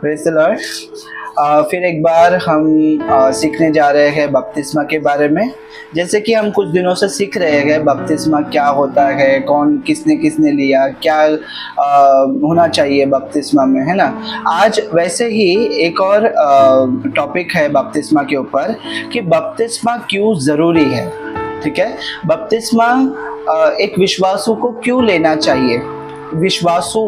Praise the Lord. फिर एक बार हम सीखने जा रहे हैं बपतिस्मा के बारे में। जैसे कि हम कुछ दिनों से सीख रहे हैं बपतिस्मा क्या होता है, कौन किसने किसने लिया, क्या होना चाहिए बपतिस्मा में, है ना। आज वैसे ही एक और टॉपिक है बपतिस्मा के ऊपर कि बपतिस्मा क्यों ज़रूरी है। ठीक है, बपतिस्मा एक विश्वासु को क्यों लेना चाहिए। विश्वासु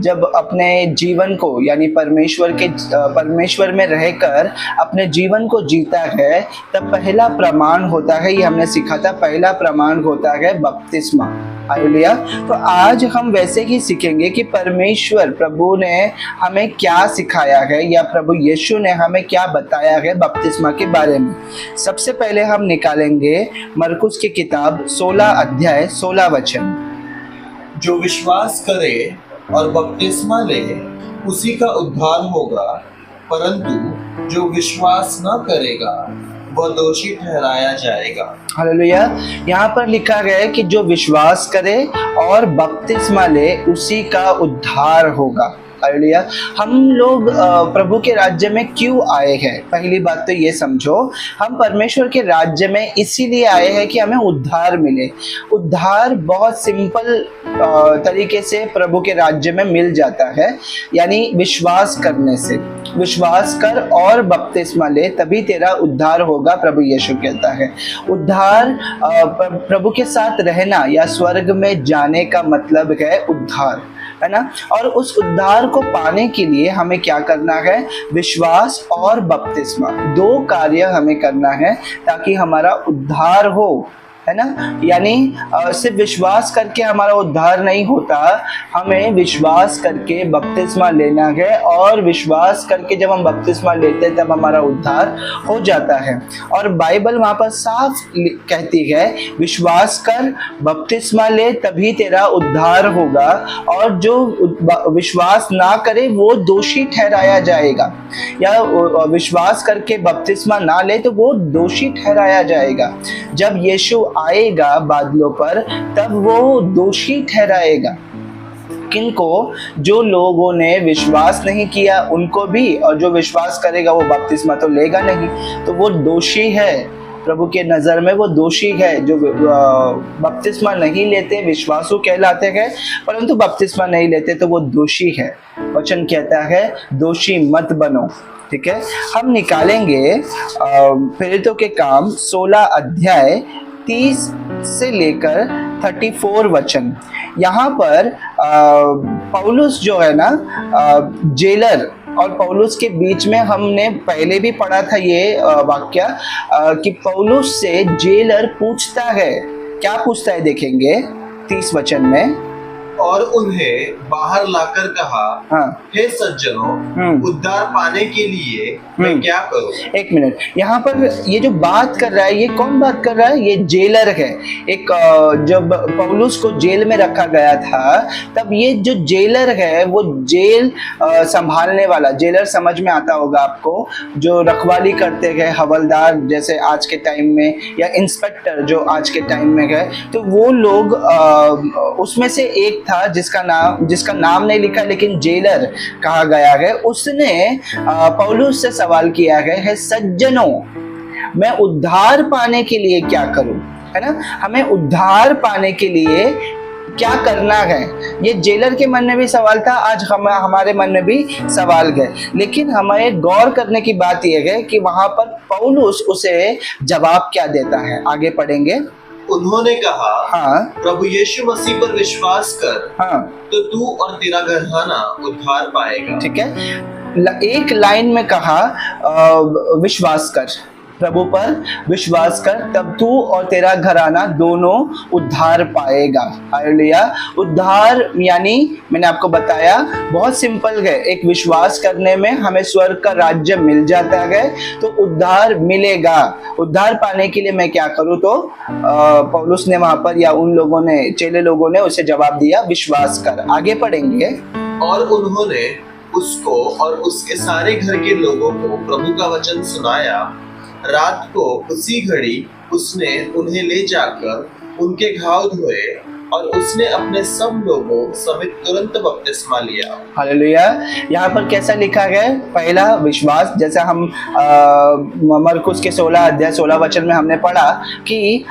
जब अपने जीवन को यानी परमेश्वर में रहकर अपने जीवन को जीता है तब पहला प्रमाण होता है, ये हमने सीखा था, पहला प्रमाण होता है बपतिस्मा। हालेलुया। तो आज हम वैसे ही सीखेंगे कि परमेश्वर प्रभु ने हमें क्या सिखाया है या प्रभु यीशु ने हमें क्या बताया है बपतिस्मा के बारे में। सबसे पहले हम निकालेंगे मरकुस की किताब 16 अध्याय 16 वचन। जो विश्वास करे और बपतिस्मा ले उसी का उद्धार होगा, परंतु जो विश्वास न करेगा वह दोषी ठहराया जाएगा। हालेलुया। यहाँ पर लिखा गया है कि जो विश्वास करे और बपतिस्मा ले उसी का उद्धार होगा। हालेलुया। हम लोग प्रभु के राज्य में क्यों आए हैं? पहली बात तो ये समझो, हम परमेश्वर के राज्य में इसीलिए आए हैं कि हमें उद्धार मिले। उद्धार बहुत सिंपल तरीके से प्रभु के राज्य में मिल जाता है, यानी विश्वास करने से। विश्वास कर और बपतिस्मा ले तभी तेरा उद्धार होगा, प्रभु यीशु कहता है। उद्धार प्रभु के साथ रहना या स्वर्ग में जाने का मतलब है उद्धार, है ना। और उस उद्धार को पाने के लिए हमें क्या करना है? विश्वास और बपतिस्मा, दो कार्य हमें करना है ताकि हमारा उद्धार हो, है ना। यानी सिर्फ विश्वास करके हमारा उद्धार नहीं होता, हमें विश्वास करके बपतिस्मा लेना है और विश्वास करके जब हम बपतिस्मा लेते हैं तब हमारा उद्धार हो जाता है। और बाइबल वहाँ पर साफ कहती है विश्वास कर, बपतिस्मा ले तभी तेरा उद्धार होगा, और जो विश्वास ना करे वो दोषी ठहराया जाएगा, या विश्वास करके बपतिस्मा ना ले तो वो दोषी ठहराया जाएगा। जब यीशु आएगा बादलों पर तब वो दोषी ठहराएगा। किनको? जो लोगों ने विश्वास नहीं किया उनको भी, और जो विश्वास करेगा वो बपतिस्मा तो लेगा नहीं, तो वो दोषी है प्रभु के नज़र में, वो दोषी है। जो बपतिस्मा नहीं लेते विश्वासु कहलाते हैं, परंतु बपतिस्मा नहीं लेते तो वो दोषी है। वचन कहता है दोषी मत बनो। ठीक है, हम निकालेंगे प्रेरितों के काम 16 अध्याय 30 से लेकर 34 वचन। यहाँ पर पौलुस जो है ना, जेलर और पौलुस के बीच में हमने पहले भी पढ़ा था ये वाक्य कि पौलुस से जेलर पूछता है, क्या पूछता है देखेंगे 30 वचन में। और उन्हें बाहर लाकर कहा, हाँ, हे सज्जनों, उद्धार पाने के लिए मैं क्या करूं? एक मिनट, यहाँ पर ये जो बात कर रहा है ये कौन बात कर रहा है? ये जेलर है। एक जब पौलुस को जेल में रखा गया था तब ये जो जेलर है वो जेल संभालने वाला, जेलर समझ में आता होगा आपको, जो रखवाली करते हैं, हवलदार जैसे आज के टाइम में, या इंस्पेक्टर जो आज के टाइम में है, तो वो लोग उसमें से एक था जिसका नाम नहीं लिखा लेकिन जेलर कहा गया है। उसने पौलुस से सवाल किया है सज्जनों, मैं उद्धार पाने के लिए क्या करूं, है ना। हमें उद्धार पाने के लिए क्या करना है, ये जेलर के मन में भी सवाल था, आज हमारे मन में भी सवाल है। लेकिन हमें गौर करने की बात यह है कि वहां पर पौलुस उसे जवाब क्या देता है। आगे पढ़ेंगे। उन्होंने कहा, हाँ, प्रभु यीशु मसीह पर विश्वास कर, हाँ, तो तू और तेरा घराना उद्धार पाएगा। ठीक है, एक लाइन में कहा विश्वास कर, प्रभु पर विश्वास कर तब तू और तेरा घराना दोनों उद्धार पाएगा। हालेलुया। उद्धार यानी मैंने आपको बताया बहुत सिंपल है, एक विश्वास करने में हमें स्वर्ग का राज्य मिल जाता है, तो उद्धार मिलेगा। उद्धार पाने के लिए मैं क्या करूं? तो पौलुस ने वहां पर, या उन लोगों ने, चेले लोगों ने उसे जवाब दिया विश्वास कर। आगे पढ़ेंगे। और उन्होंने उसको और उसके सारे घर के लोगों को प्रभु का वचन सुनाया। रात को उसी घड़ी उसने उन्हें ले जाकर उनके घाव धोए और उसने अपने सब लोगों समेत तुरंत बपतिस्मा लिया। हालेलुया। यहाँ पर कैसा लिखा गया है? पहला विश्वास, जैसे हम मरकुस के 16 अध्याय 16 वचन में हमने पढ़ा कि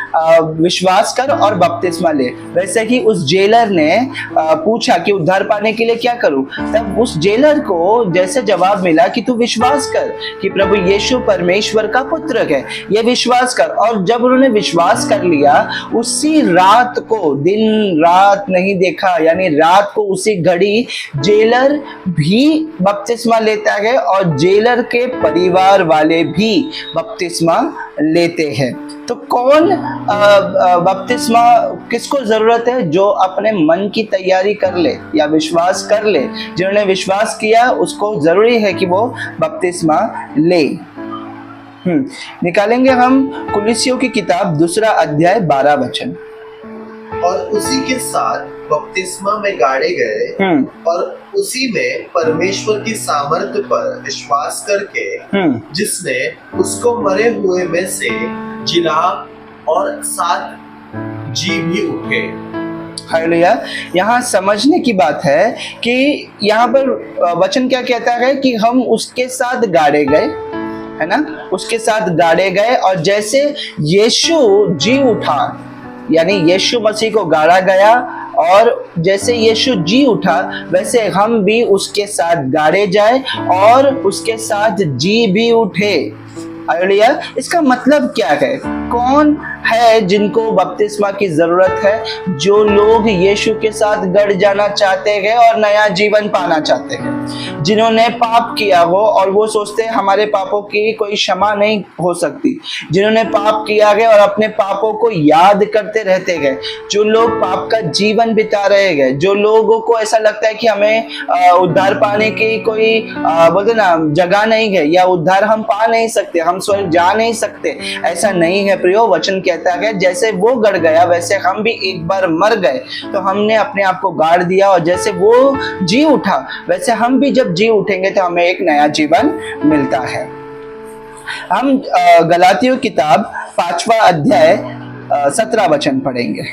विश्वास कर और बपतिस्मा ले। वैसे ही उस जेलर ने पूछा कि उद्धार पाने के लिए क्या करूं, तब उस जेलर को जैसे जवाब मिला कि तू विश्वास कर कि प्रभु यीशु परमेश्वर का पुत्र है, ये विश्वास कर। और जब उन्होंने विश्वास कर लिया, उसी रात को, दिन रात नहीं देखा, यानी रात को उसी घड़ी जेलर भी बपतिस्मा लेता है और जेलर के परिवार वाले भी बपतिस्मा लेते हैं। तो कौन बपतिस्मा किसको जरूरत है? जो अपने मन की तैयारी कर ले या विश्वास कर ले। जिन्होंने विश्वास किया उसको जरूरी है कि वो बपतिस्मा ले। निकालेंगे हम कुलिसियों की किताब 2 अध्याय 12 वचन। और उसी के साथ बपतिस्मा में गाड़े गए और उसी में परमेश्वर की सामर्थ्य पर विश्वास करके जिसने उसको मरे हुए में से जिला और 7 जी भी उठे। हालेलुया। यहाँ समझने की बात है कि यहाँ पर वचन क्या कहता है कि हम उसके साथ गाड़े गए, है ना, उसके साथ गाड़े गए और जैसे यीशु जी उठा, यानी यीशु मसीह को गाड़ा गया और जैसे यीशु जी उठा वैसे हम भी उसके साथ गाड़े जाए और उसके साथ जी भी उठे। हालेलुया। इसका मतलब क्या है? कौन है जिनको बपतिस्मा की जरूरत है? जो लोग यीशु के साथ गड़ जाना चाहते हैं और नया जीवन पाना चाहते हैं, जिन्होंने पाप किया हो और वो सोचते हैं हमारे पापों की कोई क्षमा नहीं हो सकती, जिन्होंने पाप किया है और अपने पापों को याद करते रहते हैं, जो लोग पाप का जीवन बिता रहे हैं, जो लोगों को ऐसा लगता है कि हमें उद्धार पाने की कोई बोलते ना जगह नहीं है या उद्धार हम पा नहीं सकते, हम स्वर्ग जा नहीं सकते। ऐसा नहीं है प्रियो। वचन कहता है जैसे वो गड़ गया वैसे हम भी एक बार मर गए तो हमने अपने आप को गाड़ दिया, और जैसे वो जी उठा वैसे हम भी जब जी उठेंगे तो हमें एक नया जीवन मिलता है। हम गलातियों किताब 5वां अध्याय 17 वचन पढ़ेंगे।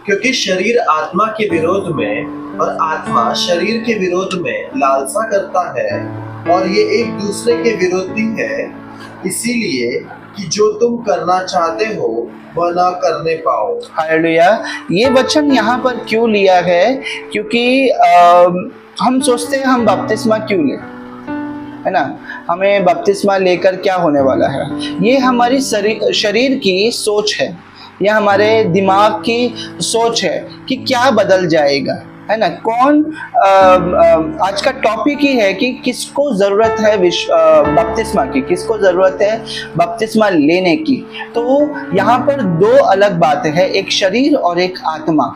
क्योंकि शरीर आत्मा के विरोध में और आत्मा शरीर के विरोध में लालसा करता है और ये एक दूसरे के विरोधी है, इसीलिए कि जो तुम करना चाहते हो वह ना करने पाओ। हालेलुया। ये वचन यहाँ पर क्यों लिया है? क्योंकि हम सोचते हैं हम बपतिस्मा क्यों ले, है ना, हमें बपतिस्मा लेकर क्या होने वाला है? ये हमारी शरीर की सोच है, यह हमारे दिमाग की सोच है कि क्या बदल जाएगा, है ना। कौन आज का टॉपिक ही है कि किसको जरूरत है बपतिस्मा की, किसको जरूरत है बपतिस्मा लेने की। तो यहाँ पर 2 अलग बातें हैं, एक शरीर और एक आत्मा।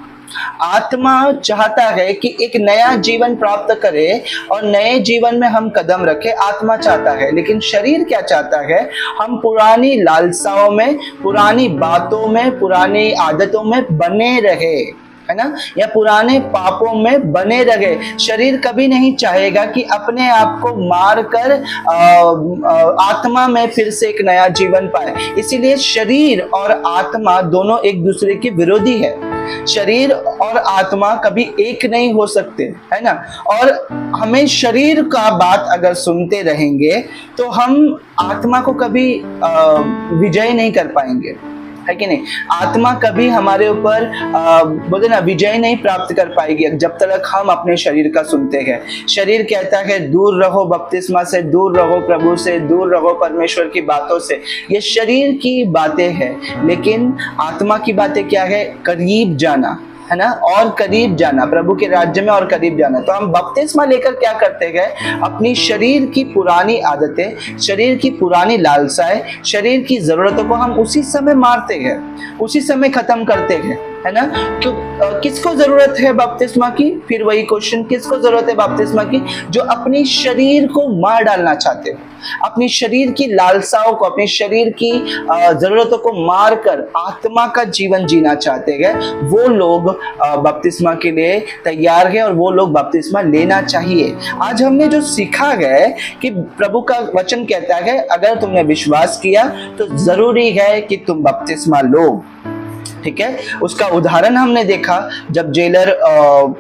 आत्मा चाहता है कि एक नया जीवन प्राप्त करे और नए जीवन में हम कदम रखें, आत्मा चाहता है। लेकिन शरीर क्या चाहता है? हम पुरानी लालसाओं में, पुरानी बातों में, पुरानी आदतों में बने रहे, है ना, या पुराने पापों में बने रहे। शरीर कभी नहीं चाहेगा कि अपने आप को मार कर आत्मा में फिर से एक नया जीवन पाए। इसीलिए शरीर और आत्मा दोनों एक दूसरे के विरोधी है। शरीर और आत्मा कभी एक नहीं हो सकते, है ना। और हमें शरीर का बात अगर सुनते रहेंगे तो हम आत्मा को कभी विजय नहीं कर पाएंगे, है कि नहीं। आत्मा कभी हमारे ऊपर बोलते ना विजय नहीं प्राप्त कर पाएगी जब तक हम अपने शरीर का सुनते हैं। शरीर कहता है दूर रहो बपतिस्मा से, दूर रहो प्रभु से, दूर रहो परमेश्वर की बातों से। ये शरीर की बातें हैं, लेकिन आत्मा की बातें क्या है? करीब जाना, है ना, और करीब जाना, प्रभु के राज्य में और करीब जाना। तो हम बपतिस्मा लेकर क्या करते हैं? अपनी शरीर की पुरानी आदतें, शरीर की पुरानी लालसाएं, शरीर की जरूरतों को हम उसी समय मारते हैं, उसी समय खत्म करते हैं, है ना। किसको जरूरत है बपतिस्मा की? फिर वही क्वेश्चन, किसको जरूरत है बपतिस्मा की? जो अपनी शरीर को मार डालना चाहते हो, अपनी शरीर की लालसाओं को, अपनी शरीर की जरूरतों को मार कर आत्मा का जीवन जीना चाहते हैं, वो लोग बपतिस्मा के लिए तैयार है और वो लोग बपतिस्मा लेना चाहिए। आज हमने जो सीखा है कि प्रभु का वचन कहता है अगर तुमने विश्वास किया तो जरूरी है कि तुम बपतिस्मा लो। ठीक है, उसका उदाहरण हमने देखा जब जेलर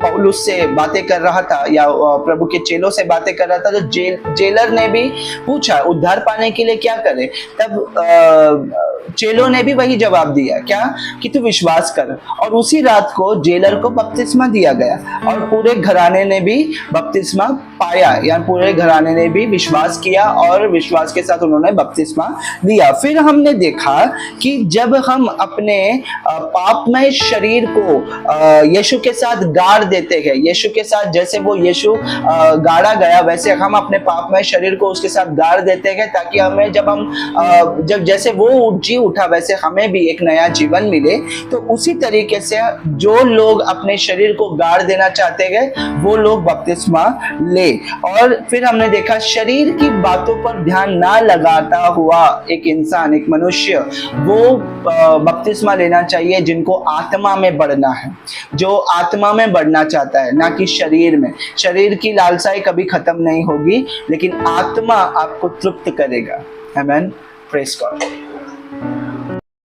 पौलुस से बातें कर रहा था या प्रभु के चेलों से बातें कर रहा था, तो जेलर ने भी पूछा उद्धार पाने के लिए क्या करे, तब चेलों ने भी वही जवाब दिया, क्या कि तू विश्वास कर। और उसी रात को जेलर को बपतिस्मा दिया गया और पूरे घराने ने भी बपतिस्मा पाया, या पूरे घराने ने भी विश्वास किया और विश्वास के साथ उन्होंने बपतिस्मा लिया। फिर हमने देखा कि जब हम अपने पापमय शरीर को यीशु के साथ गाड़ देते हैं, यीशु के साथ जैसे वो यीशु गाड़ा गया वैसे हम अपने पापमय शरीर को उसके साथ गाड़ देते हैं, ताकि हमें जब जैसे वो जी उठा वैसे हमें भी एक नया जीवन मिले। तो उसी तरीके से जो लोग अपने शरीर को गाड़ देना चाहते हैं वो लोग बपतिस्मा ले। और फिर हमने देखा शरीर की बातों पर ध्यान ना लगाता हुआ एक इंसान, एक मनुष्य, वो बपतिस्मा लेना चाहिए जिनको आत्मा में बढ़ना है, जो आत्मा में बढ़ना चाहता है, ना कि शरीर में। शरीर की लालसाएं कभी खत्म नहीं होगी, लेकिन आत्मा आपको तृप्त करेगा। आमेन, प्रेज गॉड।